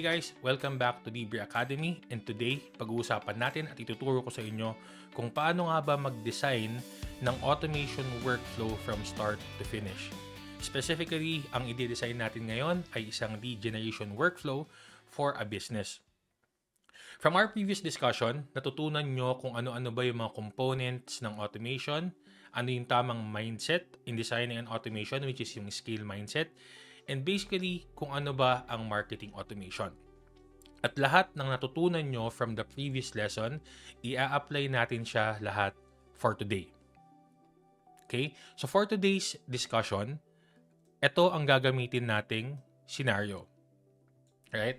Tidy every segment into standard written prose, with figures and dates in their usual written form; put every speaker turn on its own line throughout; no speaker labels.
Hey guys, welcome back to Libre Academy, and today pag-uusapan natin at ituturo ko sa inyo kung paano nga ba mag-design ng automation workflow from start to finish. Specifically, ang i-design natin ngayon ay isang lead generation workflow for a business. From our previous discussion, natutunan nyo kung ano-ano ba yung mga components ng automation, ano yung tamang mindset in designing an automation, which is yung scale mindset, and basically kung ano ba ang marketing automation. At lahat ng natutunan nyo from the previous lesson, i-apply natin siya lahat for today. Okay? So for today's discussion, ito ang gagamitin nating scenario. Right?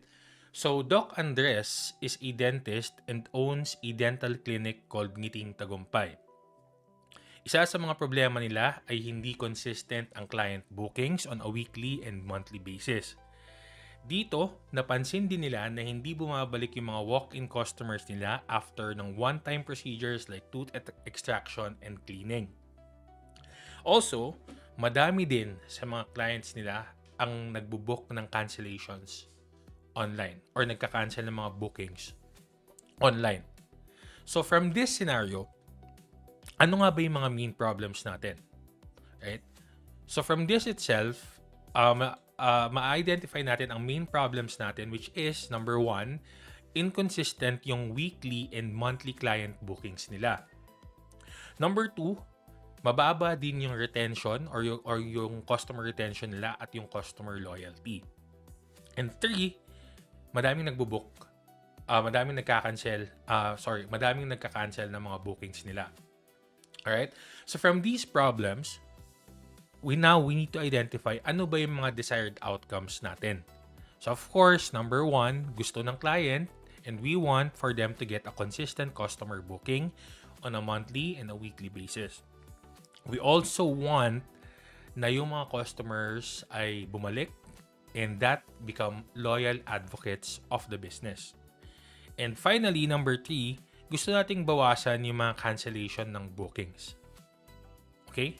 So Doc Andres is a dentist and owns a dental clinic called Ngiting Tagumpay. Isa sa mga problema nila ay hindi consistent ang client bookings on a weekly and monthly basis. Dito, napansin din nila na hindi bumabalik yung mga walk-in customers nila after ng one-time procedures like tooth extraction and cleaning. Also, madami din sa mga clients nila ang nagbubook ng cancellations online or nagka-cancel ng mga bookings online. So from this scenario, ano nga ba yung mga main problems natin? Right? So from this itself, ma-identify natin ang main problems natin, which is number 1, inconsistent yung weekly and monthly client bookings nila. Number 2, mababa din yung retention or yung customer retention nila at yung customer loyalty. And 3, madaming nagbo-book. Madaming nagka-cancel ng mga bookings nila. Alright? So from these problems, we need to identify ano ba yung mga desired outcomes natin. So of course, number 1, gusto ng client, and we want for them to get a consistent customer booking on a monthly and a weekly basis. We also want na yung mga customers ay bumalik and that become loyal advocates of the business. And finally, number 3, gusto nating bawasan yung mga cancellation ng bookings. Okay?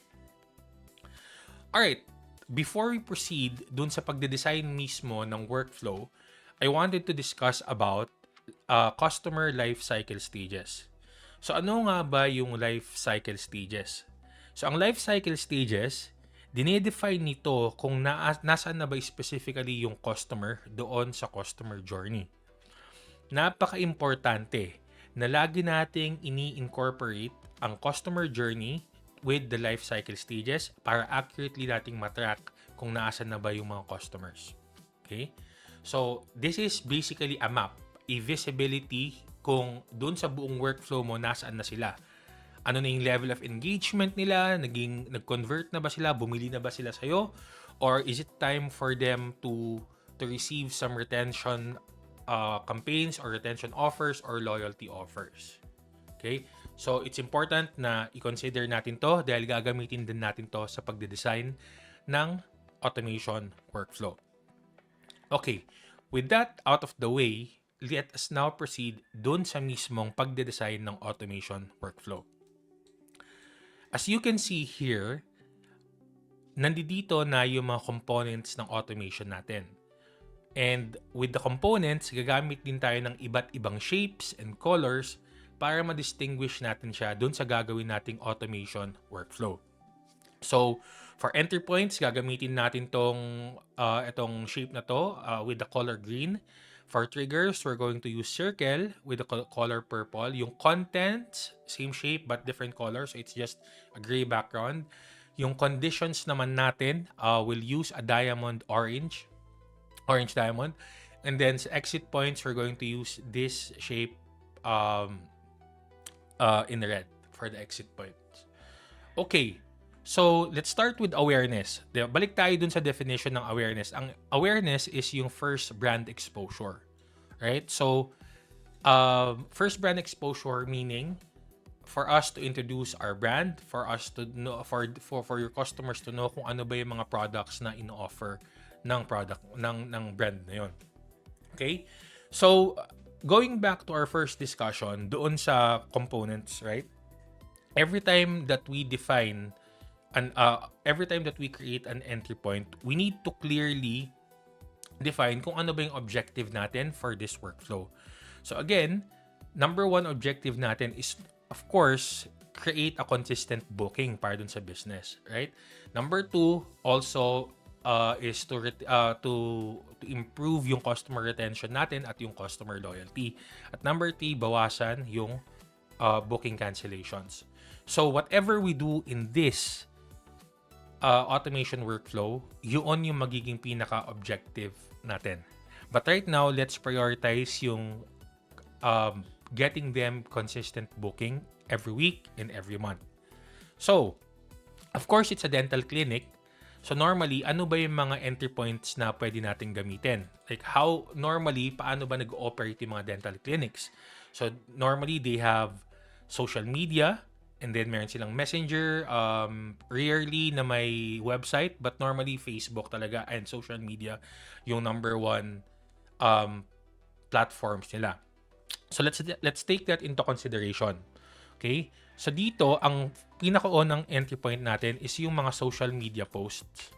Alright, before we proceed dun sa pagde-design mismo ng workflow, I wanted to discuss about customer life cycle stages. So ano nga ba yung life cycle stages? So ang life cycle stages, dinedefine nito kung nasaan na ba specifically yung customer doon sa customer journey. Napaka-importante na lagi nating ini-incorporate ang customer journey with the life cycle stages para accurately nating matrack kung naasan na ba yung mga customers. Okay? So, this is basically a map, a visibility kung doon sa buong workflow mo nasaan na sila. Ano na yung level of engagement nila, nag-convert na ba sila, bumili na ba sila sa'yo, or is it time for them to receive some retention campaigns or retention offers or loyalty offers. Okay? So, it's important na i-consider natin to dahil gagamitin din natin to sa pagde-design ng automation workflow. Okay. With that out of the way, let us now proceed dun sa mismong pagde-design ng automation workflow. As you can see here, nandito na yung mga components ng automation natin. And with the components, gagamit din tayo ng iba't ibang shapes and colors para ma-distinguish natin siya dun sa gagawin nating automation workflow. So, for entry points, gagamitin natin itong shape na to with the color green. For triggers, we're going to use circle with the color purple. Yung contents, same shape but different color. So, it's just a gray background. Yung conditions naman natin, we'll use a diamond orange diamond, and then sa exit points we're going to use this shape in red for the exit points. Okay, so let's start with awareness. Balik tayo dun sa definition ng awareness. Ang awareness is yung first brand exposure, right? So first brand exposure meaning for us to introduce our brand, for us to know, for your customers to know kung ano ba yung mga products na ino-offer ng product ng brand na yon. Okay? So, going back to our first discussion doon sa components, right? Every time that we create an entry point, we need to clearly define kung ano ba yung objective natin for this workflow. So again, number one objective natin is, of course, create a consistent booking para dun sa business, right? Number two, also, is to improve yung customer retention natin at yung customer loyalty. At number three, bawasan yung booking cancellations. So whatever we do in this automation workflow, yun yung magiging pinaka-objective natin. But right now, let's prioritize yung getting them consistent booking every week and every month. So, of course, it's a dental clinic. So normally, ano ba yung mga entry points na pwede natin gamitin? Like paano ba nag-ooperate yung mga dental clinics? So normally, they have social media, and then meron silang messenger, rarely na may website, but normally Facebook talaga and social media yung number one platforms nila. So let's take that into consideration. Okay? So dito, ang pinakaunang entry point natin is yung mga social media posts.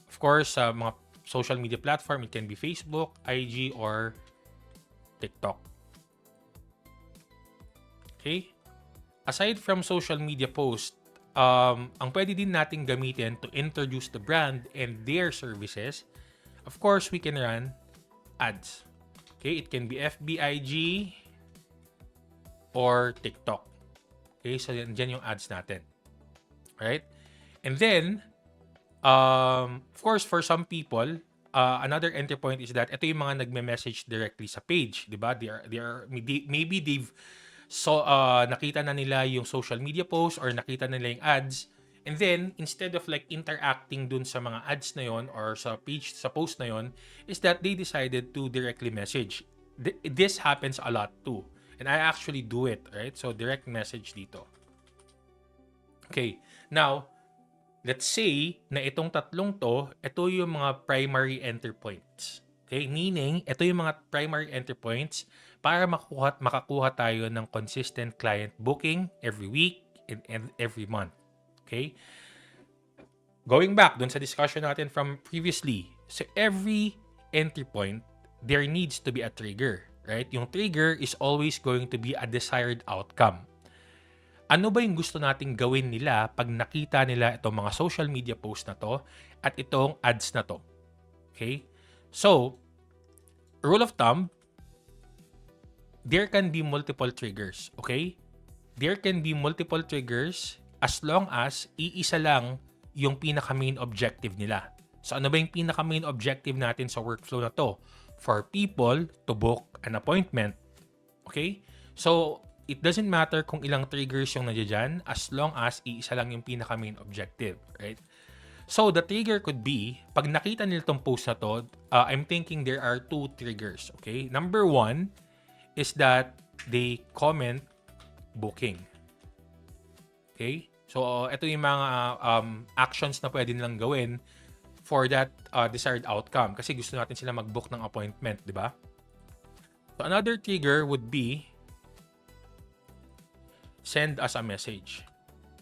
Of course, sa mga social media platform, it can be Facebook, IG, or TikTok. Okay? Aside from social media posts, ang pwede din natin gamitin to introduce the brand and their services, of course, we can run ads. Okay? It can be FB, IG, or TikTok. Okay? So, dyan yung ads natin. Right? And then, of course, for some people, another entry point is that ito yung mga nagme-message directly sa page. Diba? Maybe they've nakita na nila yung social media post or nakita nila yung ads. And then, instead of like interacting dun sa mga ads na yon or sa page, sa post na yon, is that they decided to directly message. This happens a lot too. And I actually do it, right? So, direct message dito. Okay. Now, let's say na itong tatlong to, ito yung mga primary entry points. Okay? Meaning, ito yung mga primary entry points para makakuha tayo ng consistent client booking every week and every month. Okay? Going back dun sa discussion natin from previously, so every entry point, there needs to be a trigger. Right? Yung trigger is always going to be a desired outcome. Ano ba yung gusto nating gawin nila pag nakita nila itong mga social media post na to at itong ads na to? Okay? So, rule of thumb, there can be multiple triggers. Okay? There can be multiple triggers as long as iisa lang yung pinaka-main objective nila. So, ano ba yung pinaka-main objective natin sa workflow na to? For people to book an appointment. Okay? So, it doesn't matter kung ilang triggers yung nandiyan as long as iisa lang yung pinaka-main objective. Right? So, the trigger could be, pag nakita nila itong post na to, I'm thinking there are two triggers. Okay? Number one is that they comment booking. Okay? So, ito yung mga actions na pwede nilang gawin for that desired outcome. Kasi gusto natin sila mag-book ng appointment, di ba? So, another trigger would be send us a message.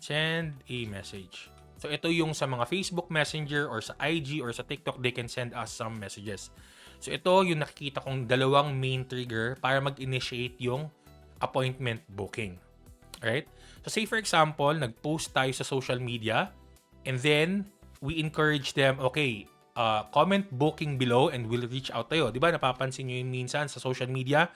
Send a message. So, ito yung sa mga Facebook Messenger or sa IG or sa TikTok, they can send us some messages. So, ito yung nakikita kong dalawang main trigger para mag-initiate yung appointment booking. Alright? So, say for example, nag-post tayo sa social media and then we encourage them, okay, comment booking below and we'll reach out tayo. Di ba? Napapansin nyo yun minsan sa social media.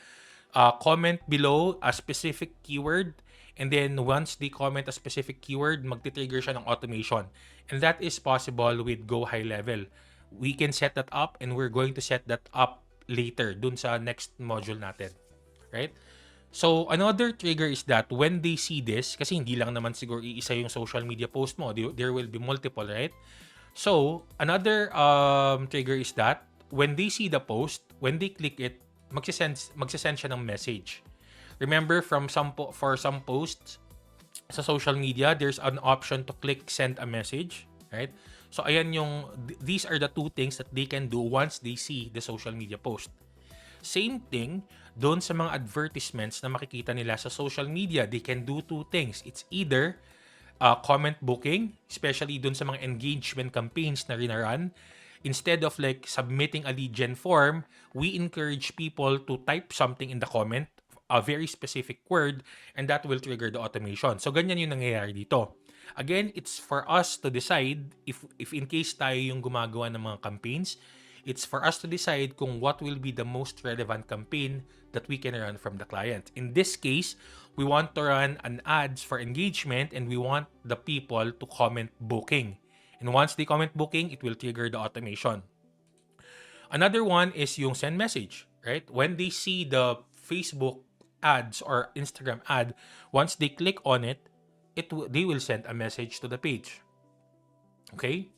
Comment below a specific keyword and then once they comment a specific keyword, magti-trigger siya ng automation. And that is possible with Go High Level. We can set that up and we're going to set that up later dun sa next module natin. Right? So, another trigger is that when they see this, kasi hindi lang naman siguro iisa yung social media post mo, there will be multiple, right? So, another trigger is that when they see the post, when they click it, magsisend siya ng message. Remember, for some posts sa social media, there's an option to click send a message, right? So, ayan these are the two things that they can do once they see the social media post. Same thing doon sa mga advertisements na makikita nila sa social media. They can do two things. It's either comment booking, especially doon sa mga engagement campaigns na rinarun. instead of like submitting a lead gen form, we encourage people to type something in the comment, a very specific word, and that will trigger the automation. So ganyan yung nangyayari dito. Again, it's for us to decide if in case tayo yung gumagawa ng mga campaigns, it's for us to decide kung what will be the most relevant campaign that we can run from the client. In this case, we want to run an ads for engagement and we want the people to comment booking. And once they comment booking, it will trigger the automation. Another one is yung send message, right? When they see the Facebook ads or Instagram ad, once they click on it, they will send a message to the page. Okay?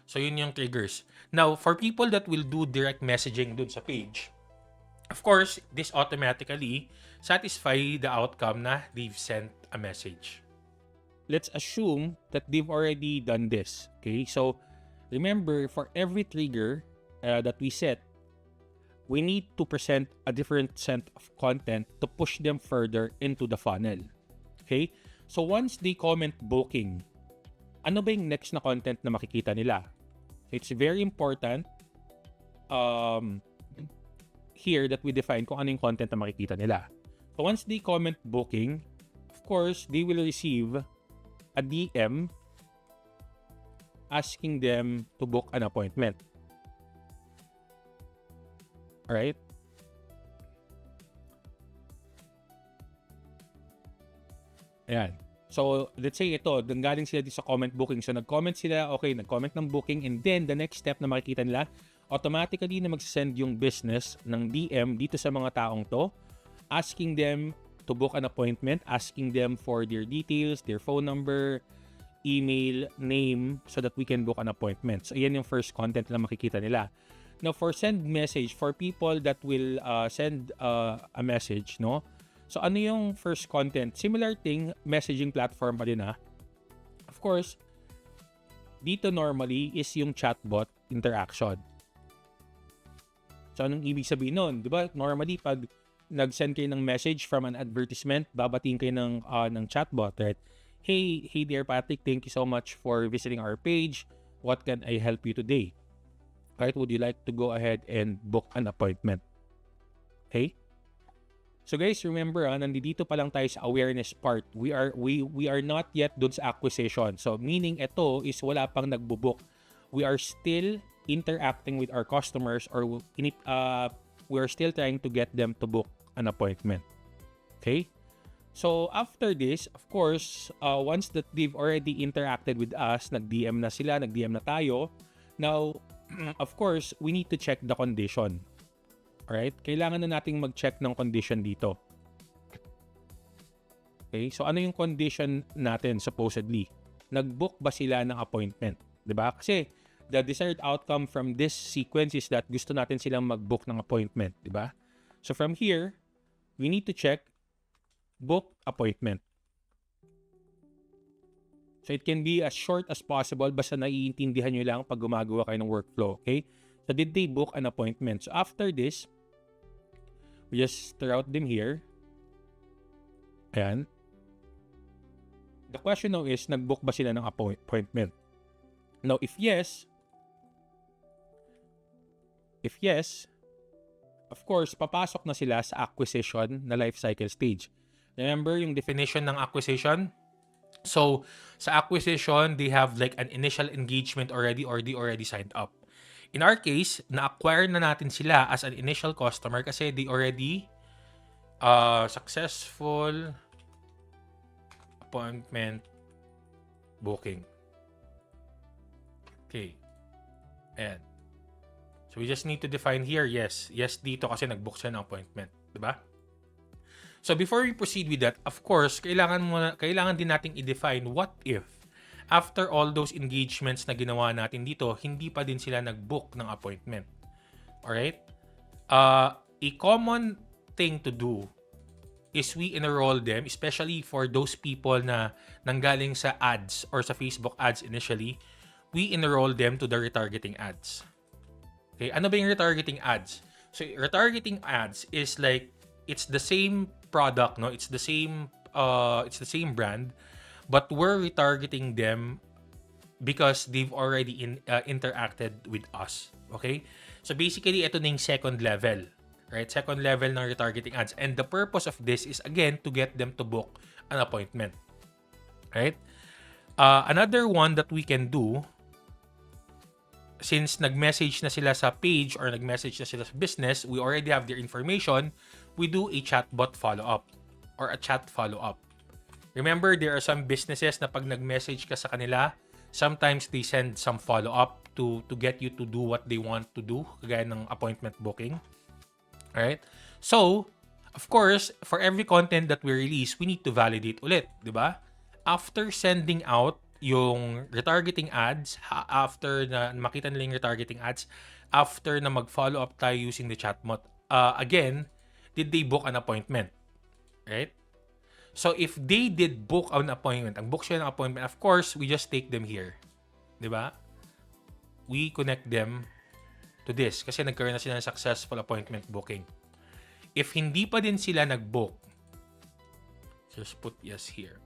So yun yung triggers. Now, for people that will do direct messaging dun sa page, of course, this automatically satisfy the outcome na they've sent a message. Let's assume that they've already done this. Okay? So, remember, for every trigger that we set, we need to present a different set of content to push them further into the funnel. Okay? So, once they comment booking, ano ba yung next na content na makikita nila? It's very important here that we define kung ano yung content na makikita nila. So, once they comment booking, of course, they will receive a DM asking them to book an appointment. Alright? Ayan. So, let's say ito, galing sila dito sa comment booking. So, nag-comment sila, okay, nag-comment ng booking, and then the next step na makikita nila, automatically na mag-send yung business ng DM dito sa mga taong to, asking them to book an appointment, asking them for their details, their phone number, email, name, so that we can book an appointment. So, ayan yung first content na makikita nila. Now, for send message, for people that will send a message, no? So, ano yung first content? Similar thing, messaging platform pa din, ha? Of course, dito normally is yung chatbot interaction. So, anong ibig sabihin nun? Di ba? Normally, pag nag-send kayo ng message from an advertisement, babatiin kayo ng chatbot, right? Hey there, Patrick, thank you so much for visiting our page. What can I help you today? Right? Would you like to go ahead and book an appointment? Okay? So guys, remember, nandito pa lang tayo sa awareness part. We are not yet dun sa acquisition. So meaning ito is wala pang nagbo-book. We are still interacting with our customers, or we are still trying to get them to book an appointment. Okay? So after this, of course, once that they've already interacted with us, nag-DM na sila, nag-DM na tayo. Now, of course, we need to check the condition. Alright? Kailangan na nating mag-check ng condition dito. Okay? So, ano yung condition natin, supposedly? Nag-book ba sila ng appointment? Diba? Kasi, the desired outcome from this sequence is that gusto natin silang mag-book ng appointment. Diba? So, from here, we need to check book appointment. So, it can be as short as possible, basta naiintindihan nyo lang pag gumagawa kayo ng workflow. Okay? So, did they book an appointment? So, after this, we just route them here. Ayan. The question now is, nag-book ba sila ng appointment? Now, if yes, of course, papasok na sila sa acquisition na life cycle stage. Remember yung definition ng acquisition? So, sa acquisition, they have like an initial engagement already, or they already signed up. In our case, na-acquire na natin sila as an initial customer kasi they already successful appointment booking. Okay. Ayan. So, we just need to define here, yes. Yes dito kasi nag-book siya ng appointment. Diba? So, before we proceed with that, of course, kailangan din nating i-define what if after all those engagements na ginawa natin dito, hindi pa din sila nag-book ng appointment. Alright? A common thing to do is we enroll them, especially for those people na nanggaling sa ads or sa Facebook ads initially, we enroll them to the retargeting ads. Okay, ano ba yung retargeting ads? So, retargeting ads is like, it's the same product, no? It's the same brand, but we're retargeting them because they've already interacted with us. Okay? So basically, ito na yung second level. Right? Second level ng retargeting ads. And the purpose of this is, again, to get them to book an appointment. Right? Another one that we can do, since nag-message na sila sa page or nag-message na sila sa business, we already have their information, we do a chatbot follow-up or a chat follow-up. Remember, there are some businesses na pag nag-message ka sa kanila, sometimes they send some follow-up to get you to do what they want to do, kagaya ng appointment booking. Alright? So, of course, for every content that we release, we need to validate ulit, di ba? After sending out yung retargeting ads, after na makita nila yung retargeting ads, after na mag-follow up tayo using the chatbot, again, did they book an appointment? Right? So, if they did book an appointment, ang book siya ng appointment, of course, we just take them here. Diba? We connect them to this kasi nagkaroon na sila ng successful appointment booking. If hindi pa din sila nag-book, just put yes here.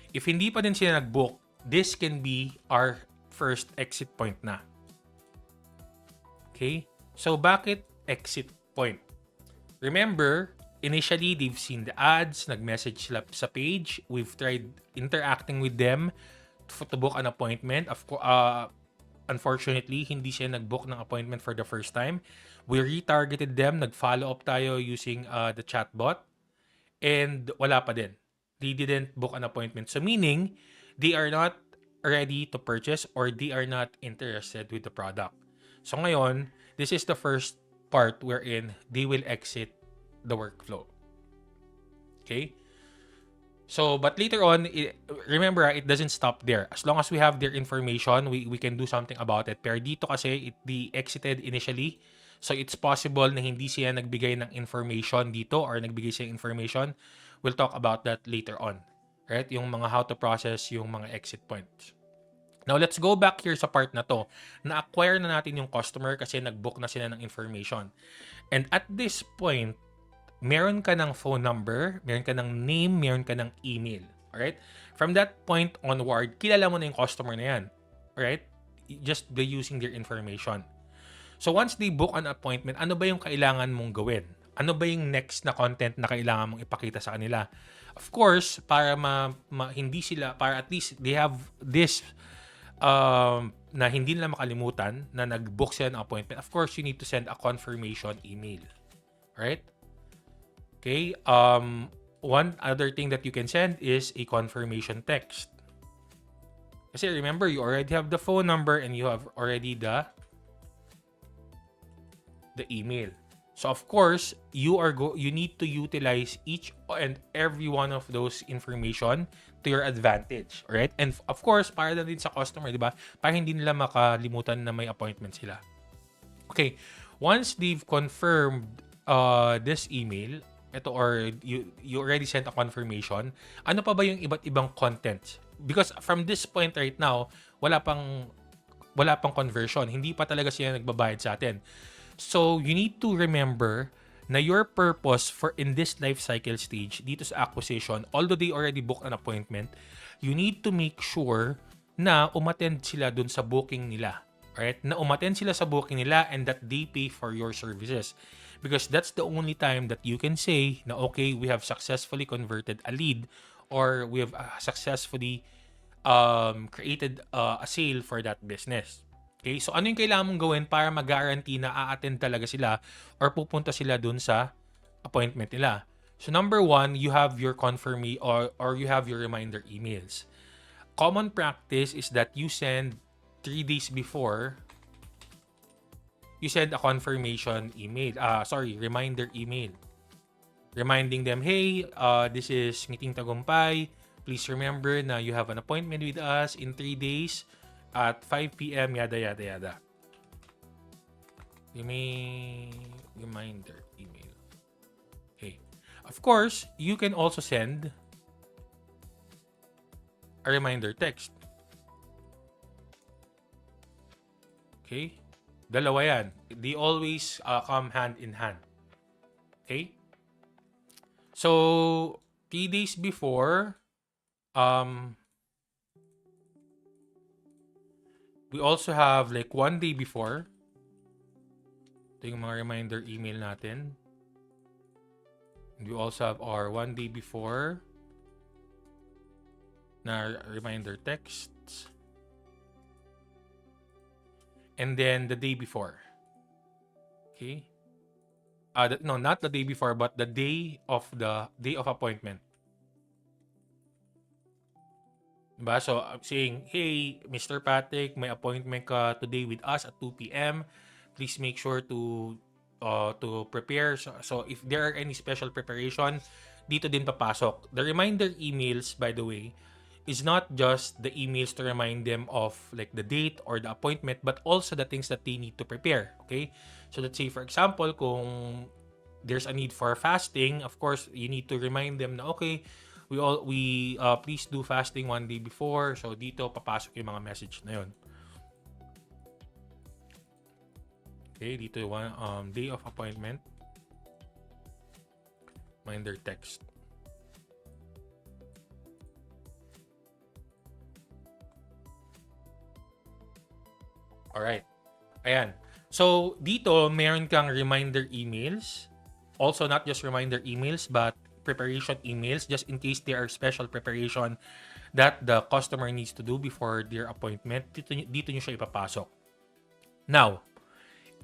If hindi pa din sila nag-book, this can be our first exit point na. Okay? So, bakit exit point? Remember, initially, they've seen the ads, nag-message sila sa page, we've tried interacting with them to book an appointment. Unfortunately, hindi sila nag-book ng appointment for the first time. We retargeted them, nag-follow up tayo using the chatbot, and wala pa din. They didn't book an appointment. So meaning, they are not ready to purchase or they are not interested with the product. So ngayon, this is the first part wherein they will exit the workflow. Okay? So, but later on, remember, it doesn't stop there. As long as we have their information, we can do something about it. Pero dito kasi, they exited initially. So, it's possible na hindi siya nagbigay ng information dito or nagbigay siya information. We'll talk about that later on. Right? Yung mga how to process yung mga exit points. Now, let's go back here sa part na to. Na-acquire na natin yung customer kasi nag-book na sila ng information. And at this point, meron ka ng phone number, meron ka ng name, meron ka ng email. Alright? From that point onward, kilala mo na yung customer na yan. Alright? Just by using their information. So once they book an appointment, ano ba yung kailangan mong gawin? Ano ba yung next na content na kailangan mong ipakita sa kanila? Of course, para hindi sila, para at least they have this na hindi nila makalimutan na nag-book sila ng appointment. Of course, you need to send a confirmation email. Alright? Okay, one other thing that you can send is a confirmation text. Kasi remember, you already have the phone number and you have already the email. So of course, you need to utilize each and every one of those information to your advantage, right? And of course, para na din sa customer, di ba? Para hindi nila makalimutan na may appointment sila. Okay, once they've confirmed this email, ito or you already sent a confirmation, ano pa ba yung iba't ibang content? Because from this point right now, wala pang conversion. Hindi pa talaga sila nagbabayad sa atin. So, you need to remember na your purpose for in this life cycle stage dito sa acquisition, although they already booked an appointment, you need to make sure na umattend sila dun sa booking nila. Alright? Na umattend sila sa booking nila and that they pay for your services. Because that's the only time that you can say na okay, we have successfully converted a lead or we have successfully created a sale for that business. Okay, so ano yung kailangan mong gawin para mag-guarantee na a-attend talaga sila or pupunta sila dun sa appointment nila? So number one, you have your confirmation or you have your reminder emails. Common practice is that you send 3 days before, you send a confirmation email. Reminder email. Reminding them, hey, this is Ngiting Tagumpay. Please remember na you have an appointment with us in 3 days. At 5 p.m. yada yada yada. You may reminder email. Okay. Of course, you can also send a reminder text. Okay? Dalawa yan. They always come hand in hand. Okay? So, 3 days before, We also have like 1 day before. Ito yung mga reminder email natin. And we also have our 1 day before na reminder texts. And then the day before. Okay? No, not the day before, but the day of appointment. Diba? So, I'm saying, hey, Mr. Patrick, may appointment ka today with us at 2 p.m. Please make sure to prepare. So, if there are any special preparation, dito din papasok. The reminder emails, by the way, is not just the emails to remind them of like the date or the appointment, but also the things that they need to prepare. Okay? So, let's say, for example, kung there's a need for fasting, of course, you need to remind them na, okay, we please do fasting 1 day before. So dito papasok yung mga message na yun. Okay, dito yung day of appointment. Reminder text. Alright. Ayan. So dito meron kang reminder emails. Also not just reminder emails but preparation emails just in case there are special preparation that the customer needs to do before their appointment. Dito nyo siya ipapasok. Now,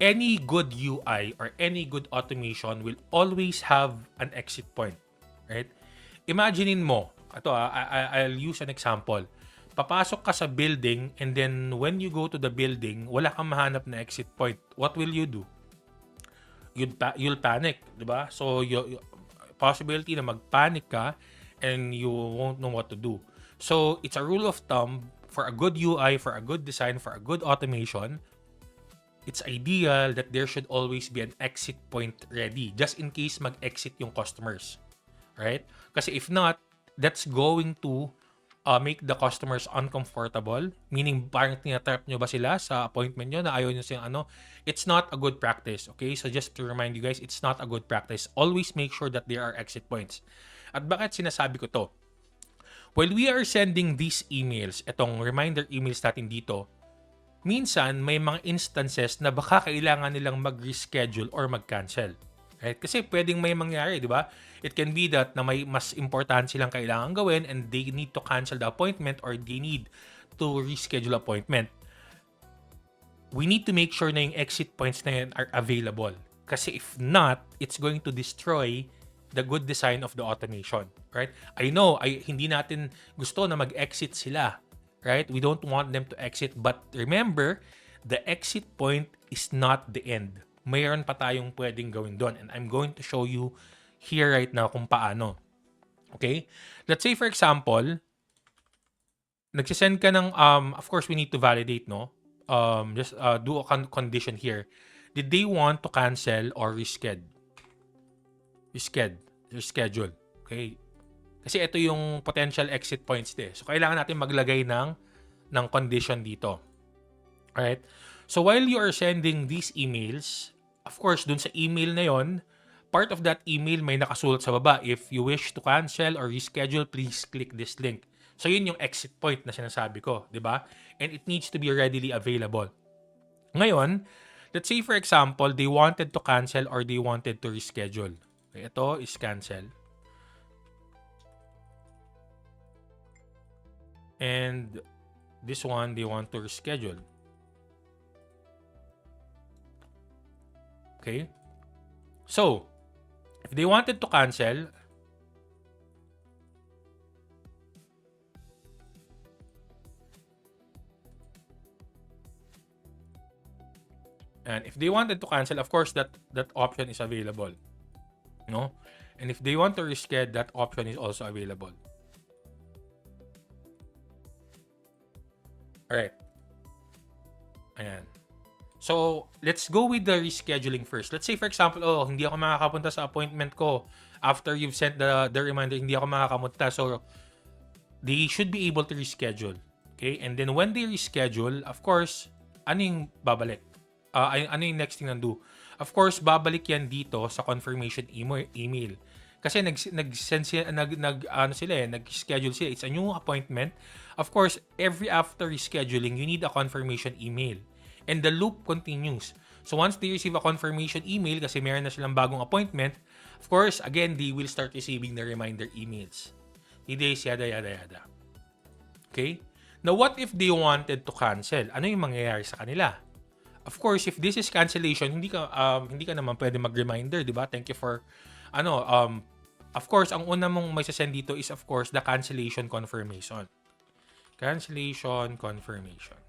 any good UI or any good automation will always have an exit point, right? Imaginein mo, I'll use an example. Papasok ka sa building and then when you go to the building, wala kang mahanap na exit point. What will you do? You'll panic, di ba? So, possibility na mag-panic ka and you won't know what to do. So, it's a rule of thumb for a good UI, for a good design, for a good automation, it's ideal that there should always be an exit point ready just in case mag-exit yung customers. Right? Kasi if not, that's going to make the customers uncomfortable. Meaning, parang tinatrap nyo ba sila sa appointment nyo na ayaw nyo silang It's not a good practice. Okay? So just to remind you guys, it's not a good practice. Always make sure that there are exit points. At bakit sinasabi ko to? While we are sending these emails, itong reminder emails natin dito, minsan may mga instances na baka kailangan nilang mag-reschedule or mag-cancel. Right? Kasi pwedeng may mangyari, di ba? It can be that na may mas important silang kailangan gawin and they need to cancel the appointment or they need to reschedule appointment. We need to make sure na yung exit points na yun are available. Kasi if not, it's going to destroy the good design of the automation. Right? I know, hindi natin gusto na mag-exit sila. Right? We don't want them to exit. But remember, the exit point is not the end. Mayroon pa tayong pwedeng gawin doon. And I'm going to show you here right now kung paano. Okay? Let's say, for example, nagsisend ka ng, of course, we need to validate, no? Just do a condition here. Did they want to cancel or reschedule? Reschedule. Okay? Kasi ito yung potential exit points din. So, kailangan natin maglagay ng condition dito. Alright? So, while you are sending these emails, of course, dun sa email na yon, part of that email may nakasulat sa baba. If you wish to cancel or reschedule, please click this link. So, yun yung exit point na sinasabi ko. Diba? And it needs to be readily available. Ngayon, let's say, for example, they wanted to cancel or they wanted to reschedule. Okay, ito is cancel. And this one, they want to reschedule. Okay? So, if they wanted to cancel, and if they wanted to cancel, of course, that option is available. No? And if they want to reschedule, that option is also available. Alright. Ayan. So, let's go with the rescheduling first. Let's say, for example, hindi ako makakapunta sa appointment ko. After you've sent the reminder, hindi ako makakapunta. So, they should be able to reschedule. Okay? And then, when they reschedule, of course, ano yung babalik? Ano yung next thing na do? Of course, babalik yan dito sa confirmation email. Kasi nag-send sila, ano sila nag-schedule sila. It's a new appointment. Of course, every after rescheduling, you need a confirmation email. And the loop continues. So once they receive a confirmation email, kasi meron na silang bagong appointment, of course, again, they will start receiving the reminder emails. Days, yada, yada, yada. Okay? Now, what if they wanted to cancel? Ano yung mangyayari sa kanila? Of course, if this is cancellation, hindi ka naman pwede mag-reminder, di ba? Thank you for, of course, ang una mong may sasend dito is, of course, the cancellation confirmation. Cancellation confirmation.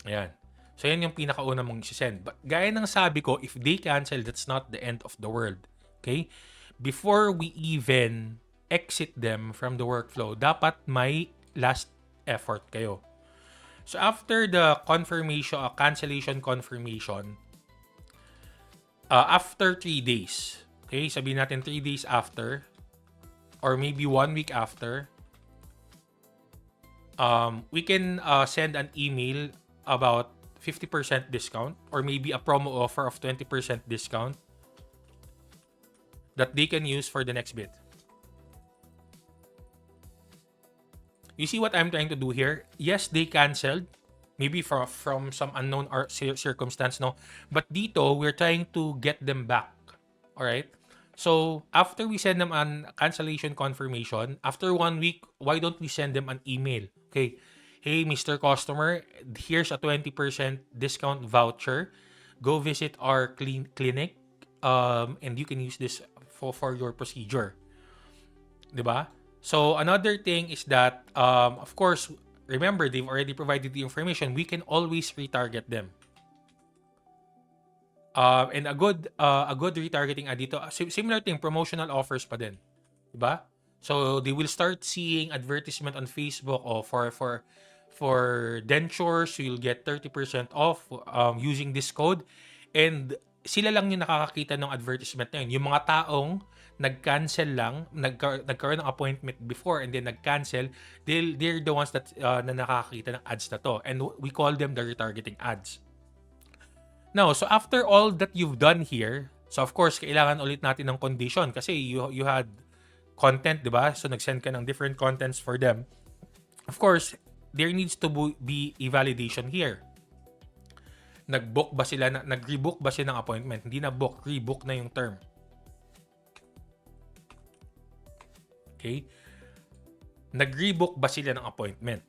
Ayan. So, yan yung pinakauna mong isisend. But, gaya ng sabi ko, if they cancel, that's not the end of the world. Okay? Before we even exit them from the workflow, dapat may last effort kayo. So, after the confirmation, cancellation confirmation, after 3 days, okay, sabihin natin 3 days after, or maybe 1 week after, we can send an email about 50% discount, or maybe a promo offer of 20% discount that they can use for the next bid. You see what I'm trying to do here? Yes, they canceled. Maybe from some unknown circumstance, no? But dito, we're trying to get them back. Alright? So, after we send them an cancellation confirmation, after 1 week, why don't we send them an email? Okay. Hey, Mr. Customer, here's a 20% discount voucher. Go visit our clinic, and you can use this for your procedure. Diba? So, another thing is that, of course, remember, they've already provided the information. We can always retarget them. And a good retargeting dito, similar thing, promotional offers pa din. Diba? So, they will start seeing advertisement on Facebook for dentures, you'll get 30% off using this code. And sila lang yung nakakakita ng advertisement na yun. Yung mga taong nag-cancel lang, nagkaroon ng appointment before and then nag-cancel, they're the ones that na nakakakita ng ads na to. And we call them the retargeting ads. Now, so after all that you've done here, so of course, kailangan ulit natin ng condition kasi you had content, di ba? So nag-send ka ng different contents for them. Of course, there needs to be a validation here. Nag-book ba sila, nag-rebook ba sila ng appointment? Hindi na book, rebook na yung term. Okay? Nag-rebook ba sila ng appointment?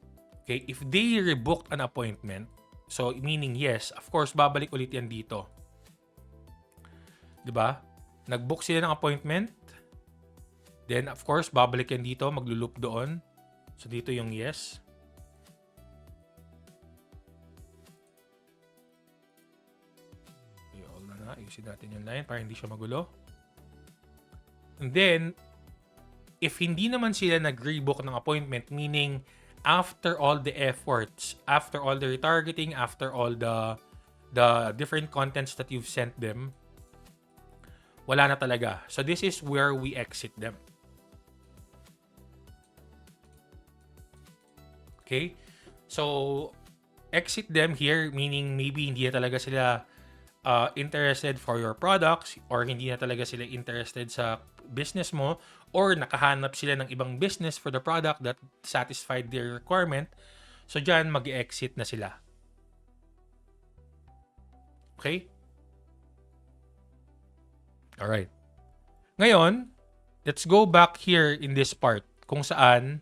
Okay? If they rebooked an appointment, so meaning yes, of course, babalik ulit yan dito. Diba? Nag-book sila ng appointment, then of course, babalik yan dito, maglo-loop doon. So dito yung yes. Ayusin natin yung line para hindi siya magulo. And then, if hindi naman sila nag-rebook ng appointment, meaning after all the efforts, after all the retargeting, after all the different contents that you've sent them, wala na talaga. So this is where we exit them. Okay? So, exit them here, meaning maybe hindi na talaga sila interested for your products, or hindi na talaga sila interested sa business mo, or nakahanap sila ng ibang business for the product that satisfied their requirement. So, dyan, mag-exit na sila. Okay? Alright. Ngayon, let's go back here in this part kung saan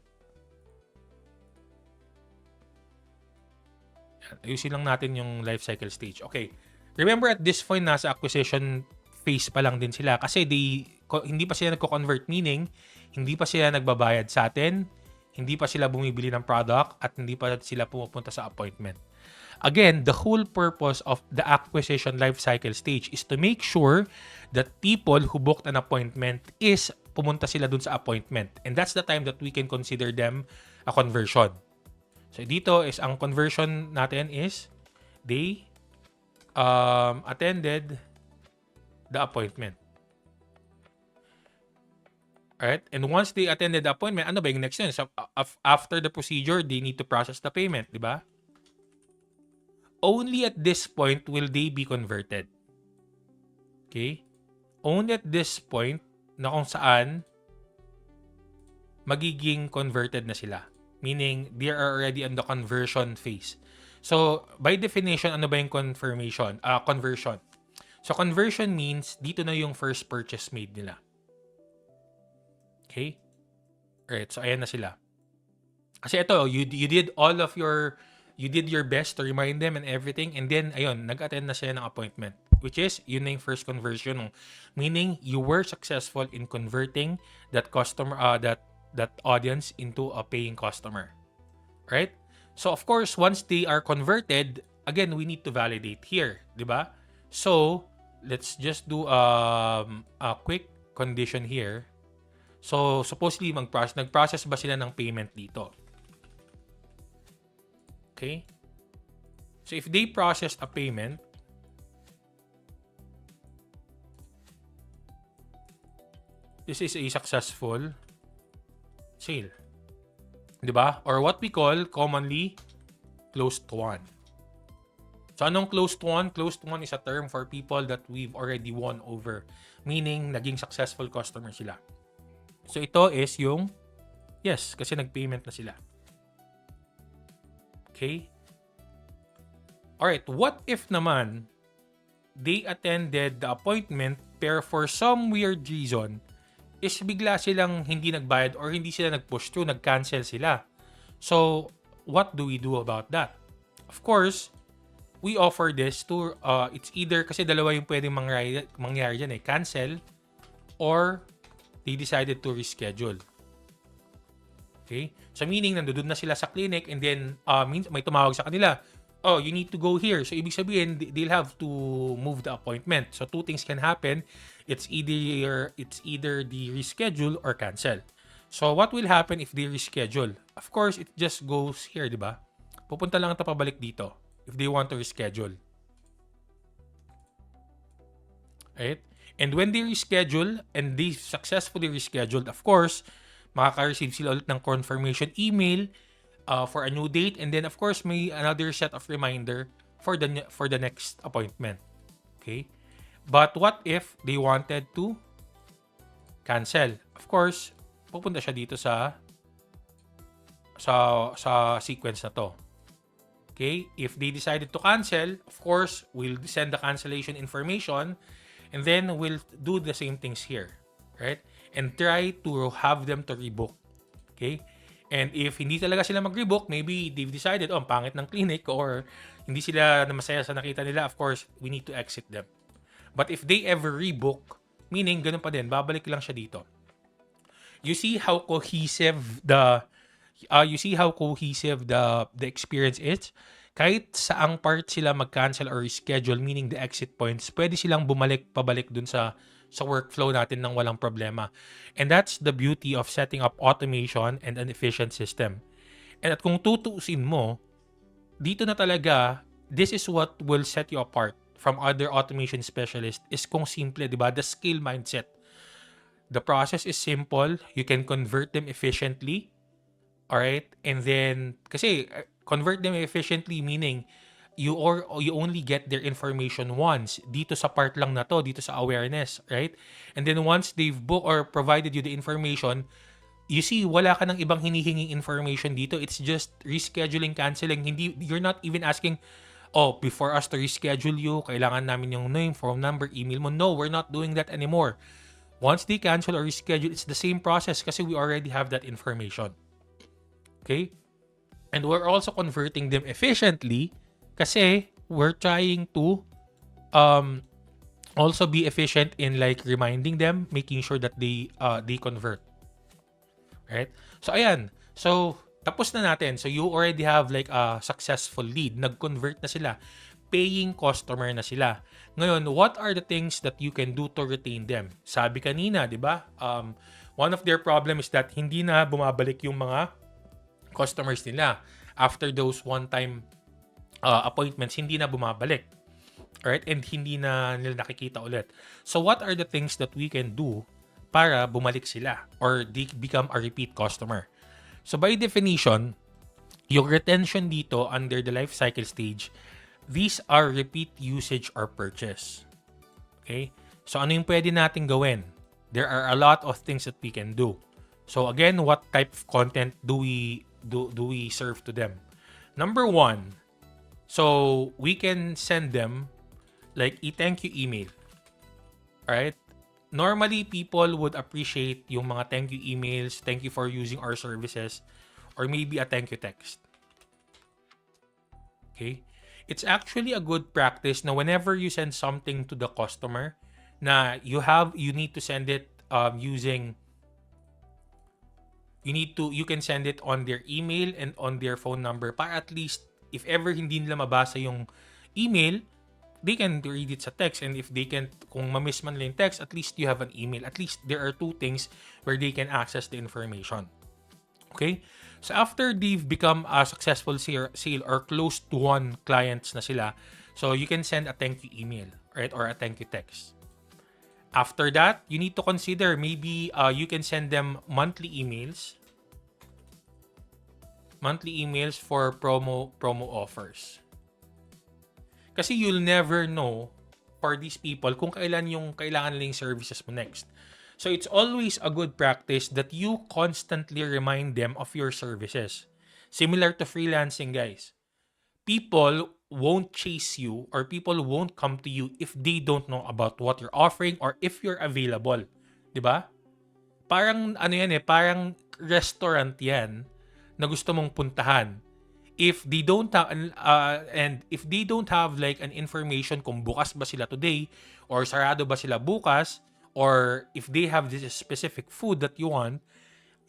ayusin lang natin yung life cycle stage. Okay. Remember, at this point, nasa acquisition phase pa lang din sila kasi hindi pa sila nagko-convert, meaning hindi pa sila nagbabayad sa atin, hindi pa sila bumibili ng product, at hindi pa sila pumupunta sa appointment. Again, the whole purpose of the acquisition life cycle stage is to make sure that people who booked an appointment is pumunta sila dun sa appointment. And that's the time that we can consider them a conversion. So dito is ang conversion natin is they attended the appointment. Alright? And once they attended the appointment, ano ba yung next yun? So, after the procedure, they need to process the payment, di ba? Only at this point will they be converted. Okay? only at this point na kung saan magiging converted na sila. Meaning, they are already on the conversion phase. So, by definition, ano ba yung conversion? So, conversion means, dito na yung first purchase made nila. Okay? Alright, so ayan na sila. Kasi ito, you did all of your, you did your best to remind them and everything, and then, ayun, nag-attend na sila ng appointment. Which is, yun na yung first conversion. Meaning, you were successful in converting that customer, that audience into a paying customer. Right? So, of course, once they are converted, again, we need to validate here. Diba? So, let's just do a quick condition here. So, supposedly, nag-process ba sila ng payment dito? Okay? So, if they processed a payment, this is a successful sale. Diba? Or what we call commonly closed won. So, anong closed won? Closed won is a term for people that we've already won over. Meaning, naging successful customer sila. So, ito is yung yes, kasi nag-payment na sila. Okay? Alright, what if naman they attended the appointment pero for some weird reason is bigla silang hindi nagbayad or hindi sila nag-push through, nag-cancel sila. So, what do we do about that? Of course, we offer this to, it's either, kasi dalawa yung pwedeng mangyari dyan cancel or they decided to reschedule. Okay? So, meaning, nandun na sila sa clinic and then may tumawag sa kanila, oh, you need to go here. So, ibig sabihin, they'll have to move the appointment. So, two things can happen. It's either the reschedule or cancel. So, what will happen if they reschedule? Of course, it just goes here, di ba? Pupunta lang ito pabalik dito if they want to reschedule. Right? And when they reschedule and they successfully rescheduled, of course, makaka-receive sila ulit ng confirmation email for a new date, and then of course may another set of reminder for the next appointment. Okay? But what if they wanted to cancel? Of course, pupunta siya dito sa sequence na to. Okay? If they decided to cancel, of course, we'll send the cancellation information and then we'll do the same things here, right? And try to have them to rebook. Okay? And if hindi talaga sila mag-rebook, maybe they've decided, ang pangit ng clinic or hindi sila na masaya sa nakita nila, of course, we need to exit them. But if they ever rebook, meaning ganun pa din, babalik lang siya dito. You see how cohesive the experience is? Kahit saang part sila mag-cancel or reschedule, meaning the exit points, pwede silang pabalik dun sa workflow natin ng walang problema. And that's the beauty of setting up automation and an efficient system. And at kung tutuusin mo, dito na talaga, this is what will set you apart from other automation specialists is kung simple, di ba? The skill mindset. The process is simple. You can convert them efficiently. Alright? And then, kasi convert them efficiently meaning you only get their information once dito sa part lang na to, dito sa awareness, right? And then once they've booked or provided you the information, you see wala ka ng ibang hinihinging information dito. It's just rescheduling, canceling. You're not even asking, oh, before us to reschedule you, kailangan namin yung name, phone number, email mo. No, we're not doing that anymore. Once they cancel or reschedule, it's the same process kasi we already have that information. Okay? And we're also converting them efficiently kasi we're trying to also be efficient in like reminding them, making sure that they convert. Right? So, ayan. So, tapos na natin. So, you already have like a successful lead. Nag-convert na sila. Paying customer na sila. Ngayon, what are the things that you can do to retain them? Sabi kanina, di ba? One of their problem is that hindi na bumabalik yung mga customers nila. After those one-time appointments, hindi na bumabalik. Alright? And hindi na nila nakikita ulit. So, what are the things that we can do para bumalik sila or they become a repeat customer? So, by definition, yung retention dito under the life cycle stage, these are repeat usage or purchase. Okay? So ano yung pwede nating gawin? There are a lot of things that we can do. So again, what type of content do we serve to them? Number one, so we can send them like a thank you email. Alright? Normally, people would appreciate yung mga thank you emails, thank you for using our services, or maybe a thank you text. Okay? It's actually a good practice na whenever you send something to the customer, na you need to send it using, you can send it on their email and on their phone number para at least if ever hindi nila mabasa yung email, they can read it sa text. And if they can, kung ma-miss man lang yung text, at least you have an email. At least there are two things where they can access the information. Okay? So after they've become a successful sale or close to one clients na sila, so you can send a thank you email, right? Or a thank you text. After that, you need to consider maybe you can send them monthly emails for promo offers. Kasi you'll never know for these people kung kailan yung kailangan nila yung services mo next. So it's always a good practice that you constantly remind them of your services. Similar to freelancing, guys. People won't chase you or people won't come to you if they don't know about what you're offering or if you're available. 'Di ba? Parang ano yan parang restaurant yan na gusto mong puntahan. If they don't have and if they don't have like an information kung bukas ba sila today or sarado ba sila bukas or if they have this specific food that you want,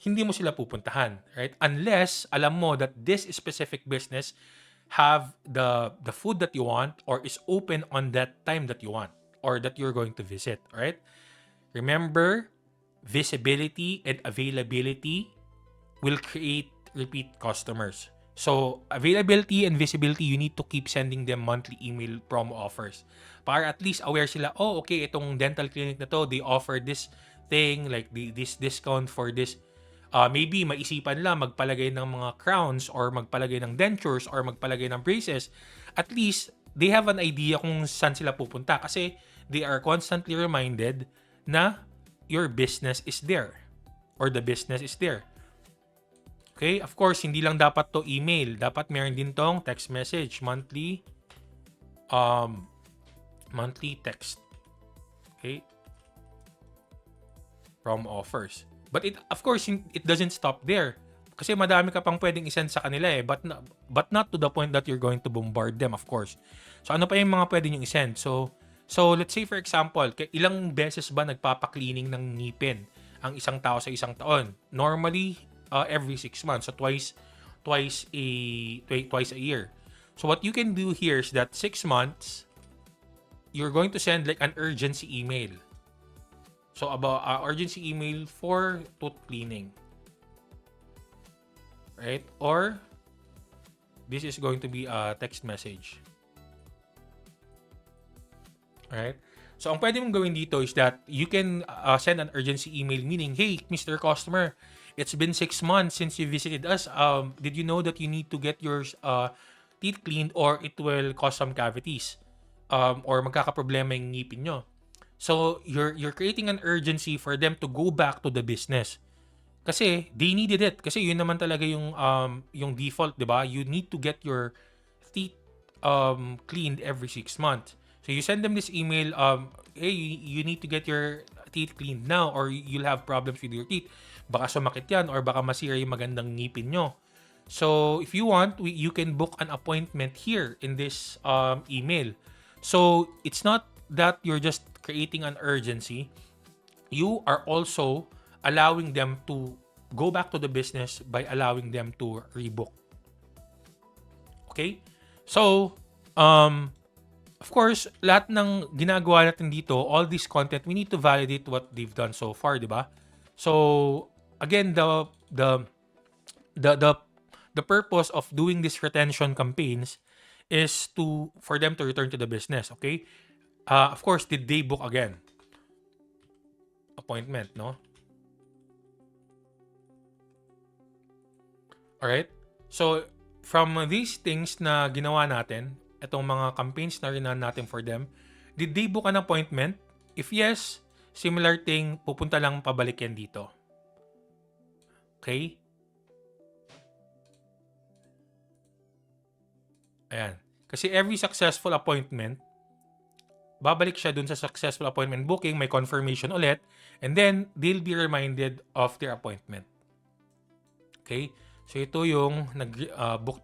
hindi mo sila pupuntahan, right? Unless alam mo that this specific business have the food that you want or is open on that time that you want or that you're going to visit, right? Remember, visibility and availability will create repeat customers. So, availability and visibility, you need to keep sending them monthly email promo offers. Para at least aware sila, oh, okay, itong dental clinic na to, they offer this thing, like this discount for this. Maybe maisipan lang magpalagay ng mga crowns or magpalagay ng dentures or magpalagay ng braces. At least, they have an idea kung saan sila pupunta kasi they are constantly reminded na your business is there or the business is there. Okay? Of course, hindi lang dapat to email. Dapat meron din tong text message. Monthly text. Okay? From offers. But of course, it doesn't stop there. Kasi madami ka pang pwedeng isend sa kanila but not to the point that you're going to bombard them, of course. So, ano pa yung mga pwede nyo isend? So let's say for example, ilang beses ba nagpapa-cleaning ng ngipin ang isang tao sa isang taon? Normally, every 6 months. So twice a year. So what you can do here is that 6 months, you're going to send like an urgency email. So about urgency email for tooth cleaning. Right? Or this is going to be a text message. Right? So ang pwede mong gawin dito is that you can send an urgency email meaning, hey, Mr. Customer, it's been 6 months since you visited us. Did you know that you need to get your teeth cleaned or it will cause some cavities? Or magkakaproblema yung ngipin nyo. So, you're creating an urgency for them to go back to the business. Kasi they needed it. Kasi yun naman talaga yung default, di ba? You need to get your teeth cleaned every 6 months. So, you send them this email, hey, you need to get your teeth cleaned now or you'll have problems with your teeth. Baka sumakit yan or baka masira yung magandang ngipin nyo. So, if you want, you can book an appointment here in this email. So, it's not that you're just creating an urgency. You are also allowing them to go back to the business by allowing them to rebook. Okay? So, of course, lahat ng ginagawa natin dito, all this content, we need to validate what they've done so far, di ba? So, again, the purpose of doing these retention campaigns is for them to return to the business, okay? Of course, did they book again? Appointment, no? Alright? So, from these things na ginawa natin, itong mga campaigns na rinan natin for them, did they book an appointment? If yes, similar thing, pupunta lang pabalik yan dito. Okay? Ayan. Kasi every successful appointment, babalik siya dun sa successful appointment booking, may confirmation ulit, and then they'll be reminded of their appointment. Okay? So ito yung book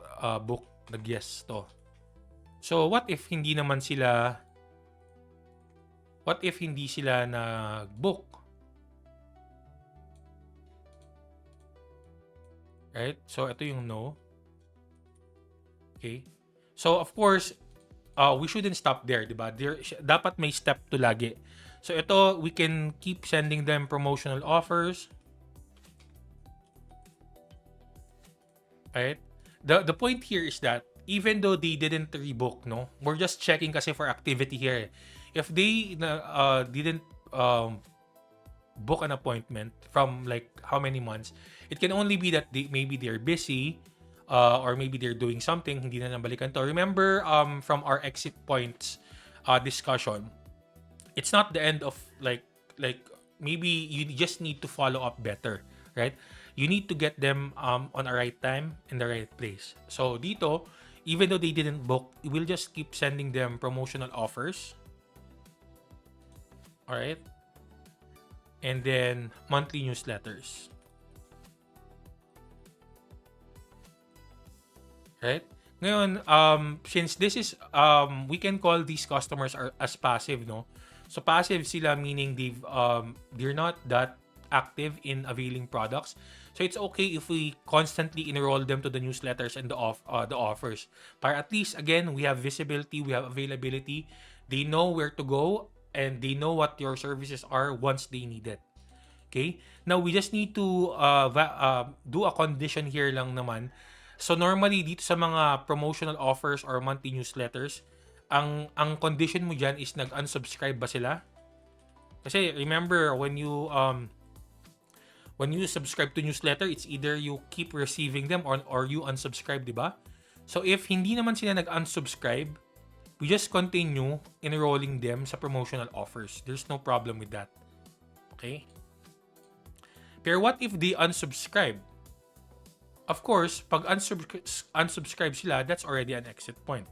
nag-yes to. So what if hindi sila nag-book? Right? So ito yung no. Okay? So of course, we shouldn't stop there, di ba? Dapat may step to lagi. So ito, we can keep sending them promotional offers. Right? The point here is that even though they didn't rebook, no, we're just checking kasi for activity here. If they didn't book an appointment from like how many months, it can only be that maybe they're busy, or maybe they're doing something, hindi na nabalikan to. Remember from our exit points discussion, it's not the end of like maybe you just need to follow up better, right? You need to get them on a right time in the right place. So dito, even though they didn't book, we'll just keep sending them promotional offers. All right? And then monthly newsletters. Right? Ngayon, since this is we can call these customers as passive, no? So passive sila, meaning they're not that active in availing products. So it's okay if we constantly enroll them to the newsletters and the offers. Para at least again, we have visibility, we have availability. They know where to go and they know what your services are once they need it. Okay? Now we just need to do a condition here lang naman. So normally dito sa mga promotional offers or monthly newsletters, ang condition mo diyan is nag-unsubscribe ba sila? Kasi remember when you subscribe to newsletter, it's either you keep receiving them or you unsubscribe, di ba? So if hindi naman sila nag-unsubscribe, we just continue enrolling them sa promotional offers. There's no problem with that. Okay? Pero what if they unsubscribe? Of course, pag unsubscribe sila, that's already an exit point.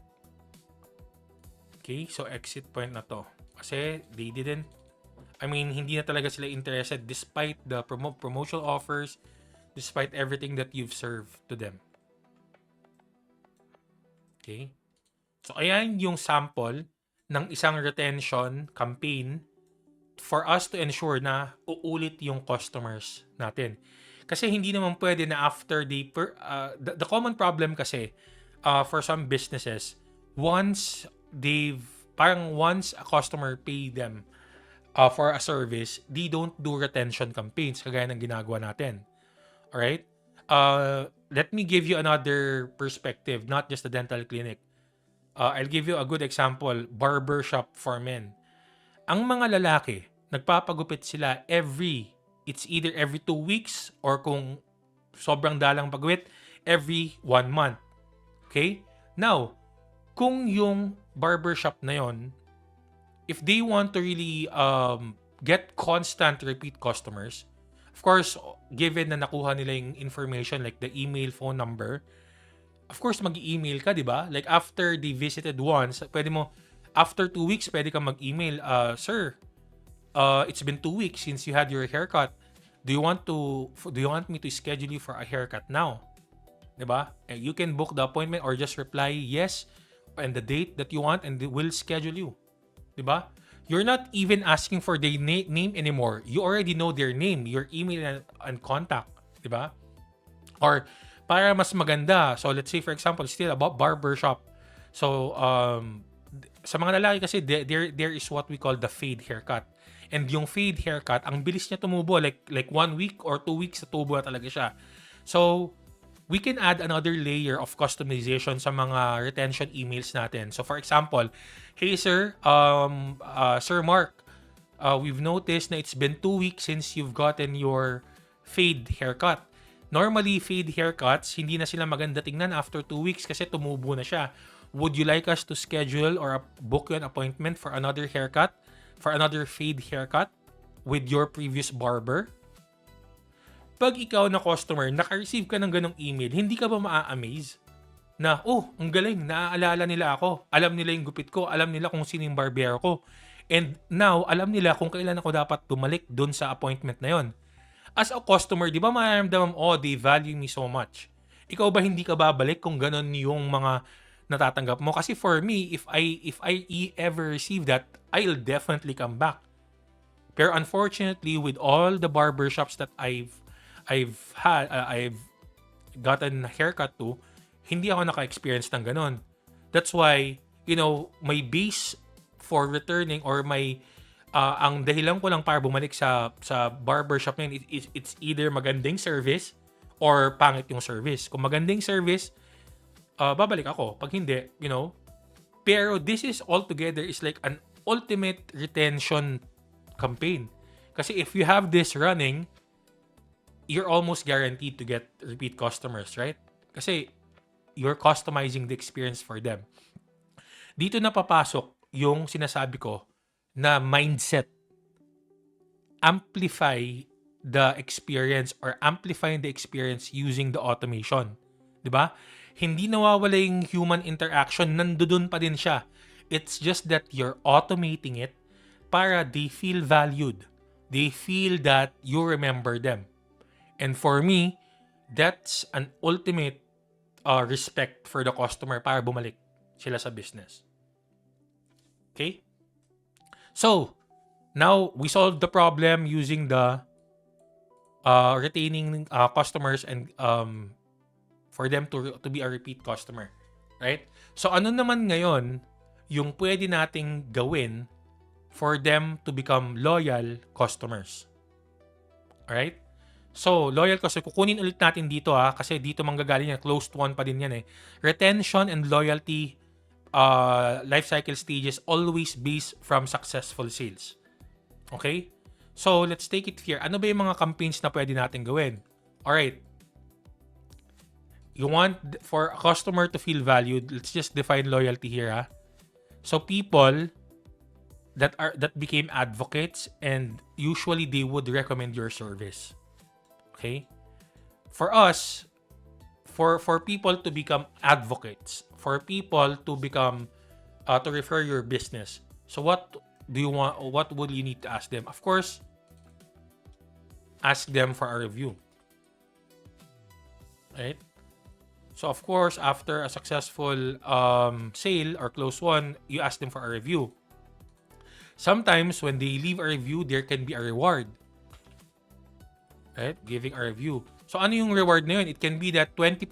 Okay? So exit point na to. Kasi hindi na talaga sila interested despite the promotional offers, despite everything that you've served to them. Okay? So, ayan yung sample ng isang retention campaign for us to ensure na uulit yung customers natin. Kasi hindi naman pwede na after the common problem kasi for some businesses, once a customer pay them for a service, they don't do retention campaigns kagaya ng ginagawa natin. Alright? Let me give you another perspective, not just the dental clinic. I'll give you a good example, barbershop for men. Ang mga lalaki, nagpapagupit sila it's either every 2 weeks or kung sobrang dalang pagupit, every 1 month. Okay? Now, kung yung barbershop na yon, if they want to really get constant repeat customers, of course, given na nakuha nila yung information like the email, phone number, of course, mag-email ka, di ba? Like after they visited once, pwede mo, after 2 weeks, pwede kang mag-email, Sir, it's been 2 weeks since you had your haircut. Do you want me to schedule you for a haircut now? Diba? You can book the appointment or just reply yes and the date that you want and they will schedule you. Diba? You're not even asking for their name anymore. You already know their name, your email and contact. Diba? Or para mas maganda, so let's say for example, still about barbershop. So, sa mga lalaki kasi, there is what we call the fade haircut. And yung fade haircut, ang bilis niya tumubo. Like 1 week or 2 weeks, tubo na talaga siya. So, we can add another layer of customization sa mga retention emails natin. So, for example, hey sir, Sir Mark, we've noticed na it's been 2 weeks since you've gotten your fade haircut. Normally, fade haircuts, hindi na sila maganda tingnan after 2 weeks kasi tumubo na siya. Would you like us to schedule or book you an appointment for another haircut? for another fade haircut with your previous barber? Pag ikaw na customer, naka-receive ka ng ganong email, hindi ka ba maa-amaze? Na, oh, ang galing, naaalala nila ako. Alam nila yung gupit ko, alam nila kung sino yung barbero ko. And now, alam nila kung kailan ako dapat bumalik dun sa appointment na yon. As a customer, di ba mararamdaman, oh, they value me so much. Ikaw ba hindi ka babalik kung ganon yung mga natatanggap mo? Kasi for me, if I ever receive that, I'll definitely come back. Pero unfortunately, with all the barbershops that I've gotten a haircut to, hindi ako naka-experience ng ganon. That's why, my base for returning or ang dahilan ko lang para bumalik sa barbershop na yun, it's either magandang service or pangit yung service. Kung magandang service, babalik ako. Pag hindi, pero this is altogether is like an ultimate retention campaign. Kasi if you have this running, you're almost guaranteed to get repeat customers, right? Kasi you're customizing the experience for them. Dito na papasok yung sinasabi ko na mindset. Amplify the experience or amplifying the experience using the automation. Diba? Hindi nawawala yung human interaction, nandoon pa din siya. It's just that you're automating it para they feel valued. They feel that you remember them. And for me, that's an ultimate respect for the customer para bumalik sila sa business. Okay? So, now we solved the problem using the retaining customers and for them to be a repeat customer. Right? So, ano naman ngayon yung pwede nating gawin for them to become loyal customers? Alright? So, loyal customer, kukunin ulit natin dito kasi dito manggagaling yan, closed one pa din yan eh. Retention and loyalty life cycle stages always based from successful sales. Okay? So, let's take it here. Ano ba yung mga campaigns na pwede natin gawin? Alright. You want for a customer to feel valued, let's just define loyalty here. So, people that became advocates and usually they would recommend your service. Okay? For us, for people to become advocates, for people to become to refer your business. So what do you want? What would you need to ask them? Of course, ask them for a review. Right? So of course, after a successful sale or close one, you ask them for a review. Sometimes when they leave a review, there can be a reward. Right? Giving a review. So, ano yung reward na yun? It can be that 20%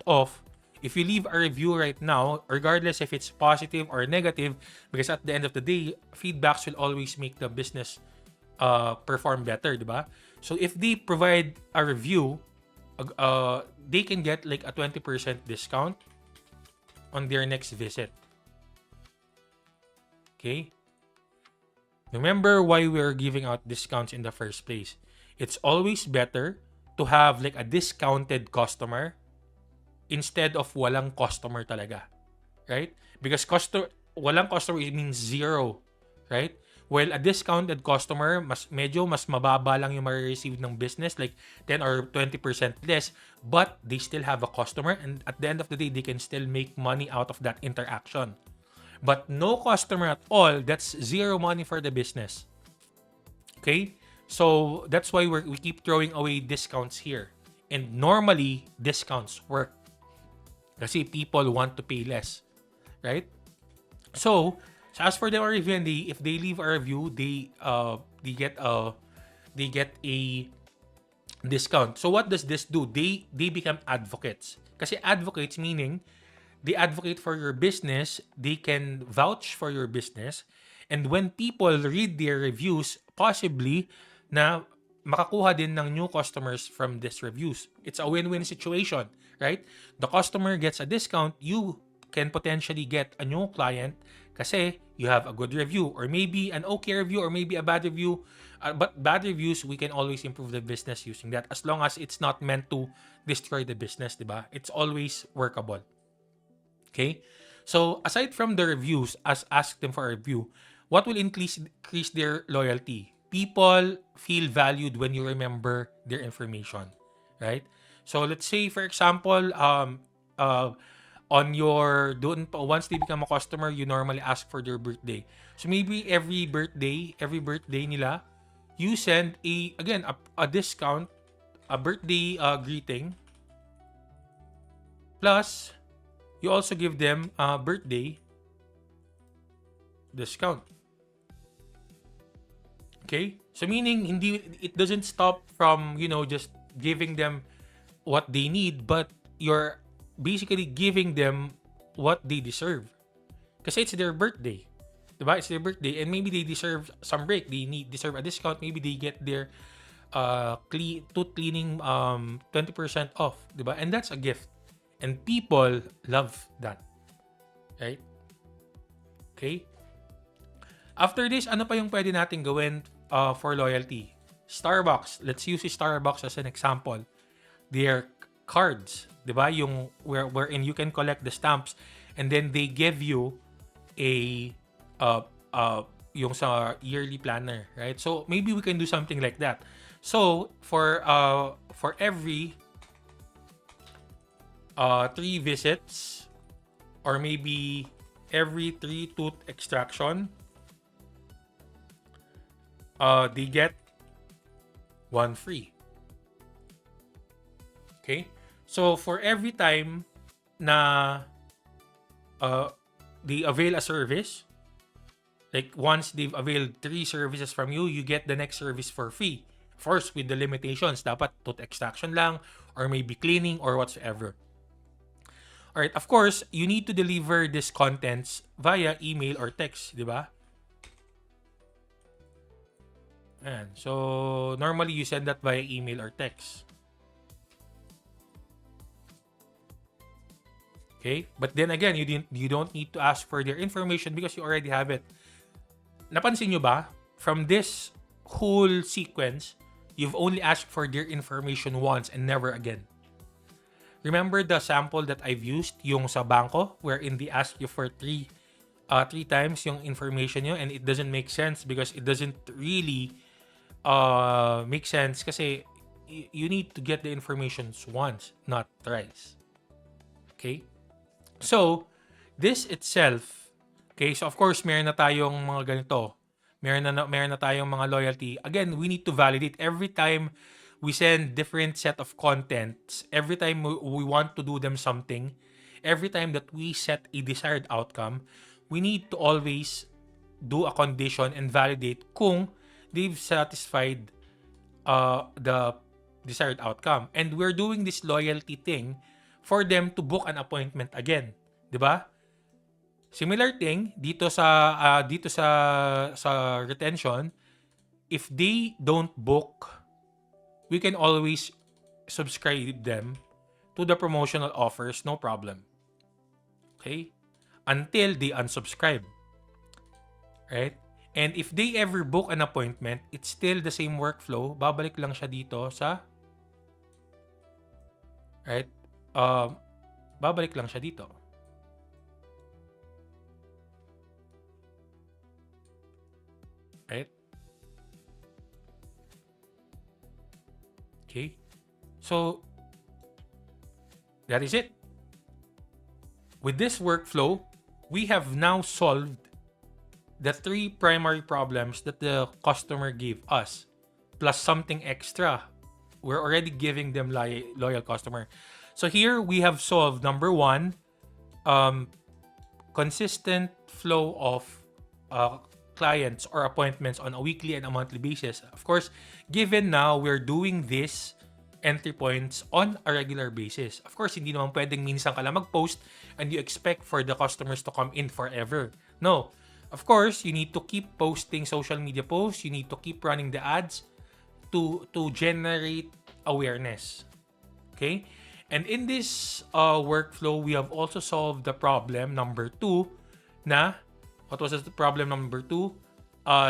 off if you leave a review right now, regardless if it's positive or negative, because at the end of the day, feedbacks will always make the business perform better, di ba? So, if they provide a review, they can get like a 20% discount on their next visit. Okay? Remember why we're giving out discounts in the first place. It's always better to have like a discounted customer instead of walang customer talaga. Right? Because walang customer means zero. Right? While a discounted customer, medyo mas mababa lang yung ma-receive ng business, like 10 or 20% less, but they still have a customer and at the end of the day, they can still make money out of that interaction. But no customer at all, that's zero money for the business. Okay? So, that's why we keep throwing away discounts here. And normally, discounts work. Kasi people want to pay less. Right? So as for their review, and if they leave a review, they get a discount. So, what does this do? They become advocates. Kasi advocates meaning, they advocate for your business, they can vouch for your business, and when people read their reviews, possibly na makakuha din ng new customers from these reviews. It's a win-win situation, right? The customer gets a discount, you can potentially get a new client kasi you have a good review or maybe an okay review or maybe a bad review. But bad reviews, we can always improve the business using that as long as it's not meant to destroy the business, diba? It's always workable. Okay? So, aside from the reviews, ask them for a review, what will increase their loyalty? People feel valued when you remember their information, right? So let's say, for example, on your once they become a customer, you normally ask for their birthday. So maybe every birthday nila, you send a discount, a birthday greeting, plus you also give them a birthday discount. Okay? So meaning it doesn't stop from, just giving them what they need, but you're basically giving them what they deserve. Kasi it's their birthday. Diba? It's their birthday and maybe they deserve some break. Deserve a discount. Maybe they get their tooth cleaning 20% off, diba? And that's a gift. And people love that. Right? Okay? After this, ano pa yung pwede natin gawin for loyalty? Starbucks. Let's use Starbucks as an example. Their cards, 'di ba? Yung wherein you can collect the stamps and then they give you a yung sa yearly planner, right? So maybe we can do something like that. So for every 3 visits or maybe every 3 tooth extraction, they get 1 free. Okay? So, for every time na they avail a service, like once they've availed 3 services from you, you get the next service for free. Of course, with the limitations. Dapat tooth extraction lang or maybe cleaning or whatsoever. Alright, of course, you need to deliver these contents via email or text, di ba? Ayan. So, normally you send that via email or text. Okay? But then again, you don't need to ask for their information because you already have it. Napansin nyo ba? From this whole sequence, you've only asked for their information once and never again. Remember the sample that I've used, yung sa bangko, wherein they ask you for three times yung information nyo and it doesn't make sense because it doesn't really make sense kasi you need to get the information once, not thrice. Okay? So, this itself, okay, so of course, meron na tayong mga ganito. Meron na tayong mga loyalty. Again, we need to validate every time we send different set of contents, every time we want to do them something, every time that we set a desired outcome, we need to always do a condition and validate kung they've satisfied the desired outcome. And we're doing this loyalty thing for them to book an appointment again, 'di ba? Similar thing dito sa retention, if they don't book, we can always subscribe them to the promotional offers, no problem. Okay? Until they unsubscribe. Right? And if they ever book an appointment, it's still the same workflow. Babalik lang siya dito sa right? Babalik lang siya dito. Right? Okay? So, that is it. With this workflow, we have now solved the 3 primary problems that the customer gave us, plus something extra. We're already giving them loyal customer. So here we have solved number 1, consistent flow of clients or appointments on a weekly and a monthly basis. Of course, given now we're doing this entry points on a regular basis. Of course, hindi naman pwedeng minsan ka lang mag-post and you expect for the customers to come in forever. No. Of course, you need to keep posting social media posts. You need to keep running the ads to generate awareness. Okay? And in this workflow, we have also solved the problem number 2 na, what was the problem number 2?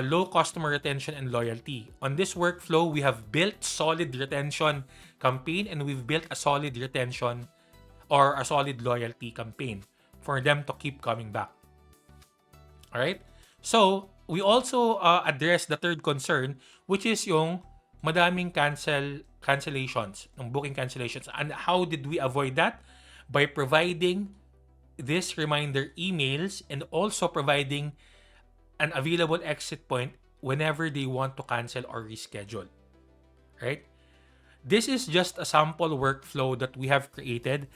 Low customer retention and loyalty. On this workflow, we have built solid retention campaign and we've built a solid retention or a solid loyalty campaign for them to keep coming back. Alright? So, we also address the third concern, which is yung madaming cancellations, ng booking cancellations. And how did we avoid that? By providing this reminder emails and also providing an available exit point whenever they want to cancel or reschedule. Right? This is just a sample workflow that we have created,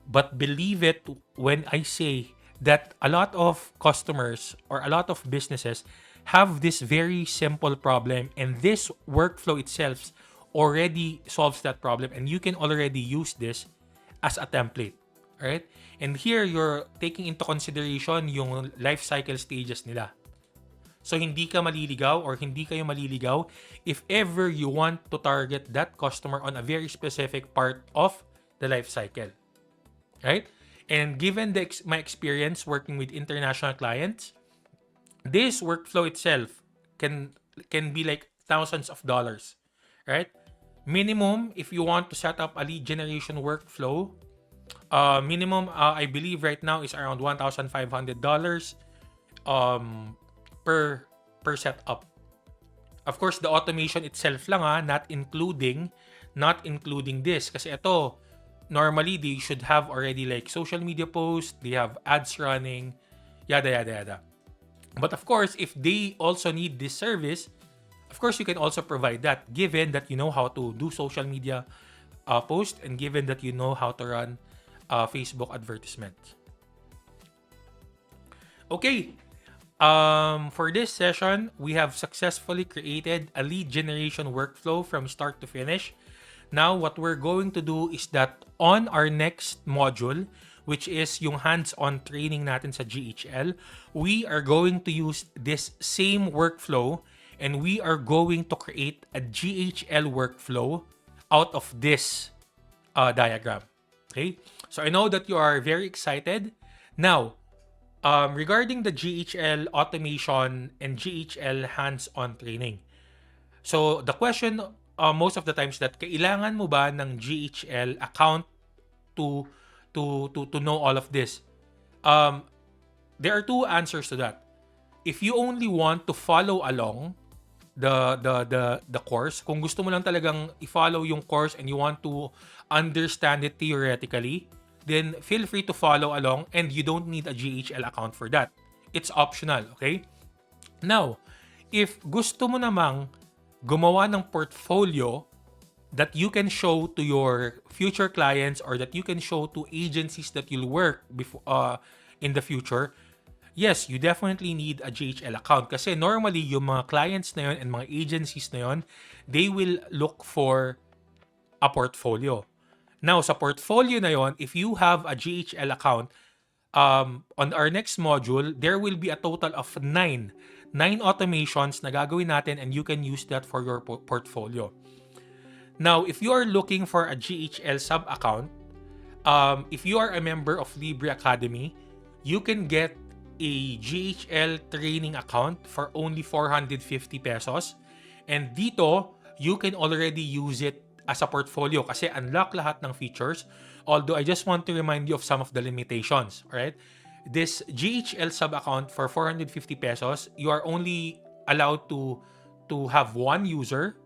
but believe it when I say that a lot of customers or a lot of businesses have this very simple problem, and this workflow itself already solves that problem, and you can already use this as a template. Right? And here you're taking into consideration yung life cycle stages nila. So hindi ka maliligaw or hindi kayo maliligaw if ever you want to target that customer on a very specific part of the life cycle. Right? And given my experience working with international clients, this workflow itself can be like thousands of dollars. Right? Minimum, if you want to set up a lead generation workflow, minimum I believe right now is around $1,500 per setup. Of course, the automation itself lang not including this, kasi ito normally they should have already like social media posts, they have ads running, yada yada yada. But of course, if they also need this service, of course you can also provide that, given that you know how to do social media post, and given that you know how to run Facebook advertisements. Okay. For this session, we have successfully created a lead generation workflow from start to finish. Now, what we're going to do is that on our next module, which is yung hands-on training natin sa GHL, we are going to use this same workflow, and we are going to create a GHL workflow out of this diagram. Okay? So I know that you are very excited. Now, regarding the GHL automation and GHL hands-on training. So the question most of the times that kailangan mo ba ng GHL account to know all of this? There are two answers to that. If you only want to follow along the course, kung gusto mo lang talagang i-follow yung course and you want to understand it theoretically, then feel free to follow along, and you don't need a GHL account for that. It's optional, okay? Now, if gusto mo namang gumawa ng portfolio that you can show to your future clients or that you can show to agencies that you'll work in the future, yes, you definitely need a GHL account, kasi normally yung mga clients na yun and mga agencies na yun, they will look for a portfolio. Now, sa portfolio na yon, if you have a GHL account, on our next module, there will be a total of 9 automations na gagawin natin, and you can use that for your portfolio. Now, if you are looking for a GHL sub-account, if you are a member of Libre Academy, you can get a GHL training account for only 450 pesos. And dito, you can already use it as a portfolio kasi unlock lahat ng features. Although I just want to remind you of some of the limitations, alright? This GHL sub-account for 450 pesos, you are only allowed to have one user,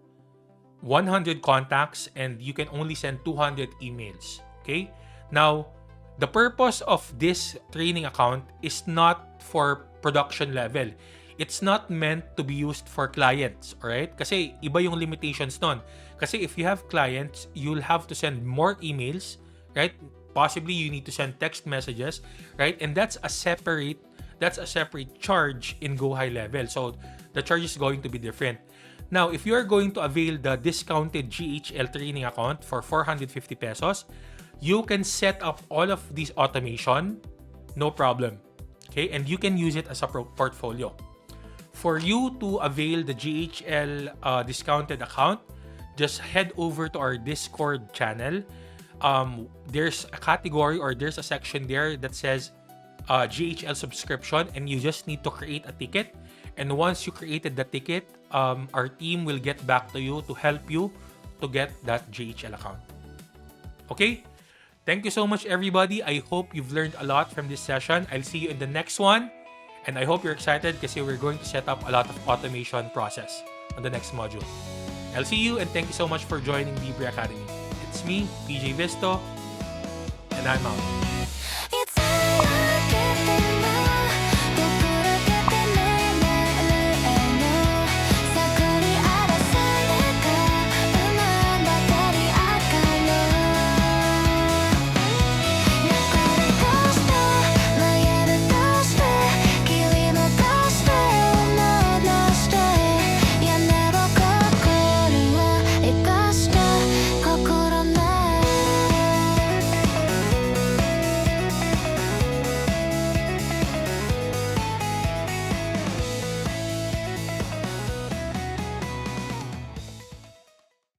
100 contacts, and you can only send 200 emails, okay? Now, the purpose of this training account is not for production level. It's not meant to be used for clients, alright? Kasi iba yung limitations nun. Kasi if you have clients, you'll have to send more emails, right? Possibly you need to send text messages, right? And that's a separate charge in Go High level. So the charge is going to be different. Now, if you are going to avail the discounted GHL training account for 450 pesos, you can set up all of these automation, no problem. Okay? And you can use it as a portfolio. For you to avail the GHL discounted account, just head over to our Discord channel. There's a category or there's a section there that says GHL subscription, and you just need to create a ticket. And once you created the ticket, our team will get back to you to help you to get that GHL account. Okay? Thank you so much, everybody. I hope you've learned a lot from this session. I'll see you in the next one. And I hope you're excited kasi we're going to set up a lot of automation process on the next module. I'll see you and thank you so much for joining Libre Academy. It's me, PJ Visto, and I'm out.